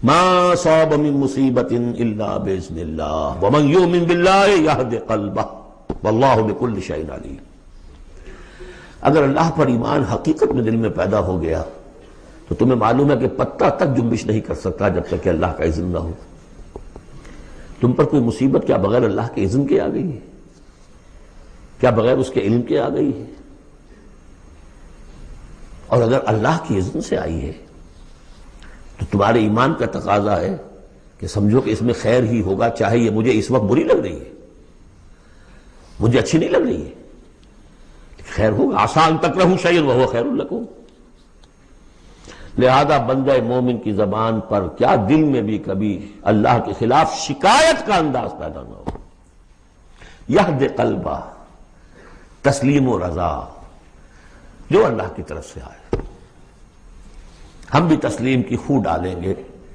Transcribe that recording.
ما صاب من مصیبت الا باذن اللہ ومن یؤمن باللہ یہد قلبہ واللہ بکل شیء علیم۔ اگر اللہ پر ایمان حقیقت میں دل میں پیدا ہو گیا تو تمہیں معلوم ہے کہ پتہ تک جنبش نہیں کر سکتا جب تک کہ اللہ کا اذن نہ ہو۔ تم پر کوئی مصیبت کیا بغیر اللہ کے اذن کے آ گئی ہے؟ کیا بغیر اس کے علم کے آ گئی ہے؟ اور اگر اللہ کی اذن سے آئی ہے تو تمہارے ایمان کا تقاضا ہے کہ سمجھو کہ اس میں خیر ہی ہوگا، چاہے یہ مجھے اس وقت بری لگ رہی ہے، مجھے اچھی نہیں لگ رہی ہے، خیر ہوگا۔ عسیٰ ان تکرہوا شیئا وہو خیر لکم۔ لہذا بندہ مومن کی زبان پر کیا دل میں بھی کبھی اللہ کے خلاف شکایت کا انداز پیدا نہ ہو۔ یہد قلبہ، تسلیم و رضا، جو اللہ کی طرف سے آئے۔ ہم بھی تسلیم کی خو ڈالیں گے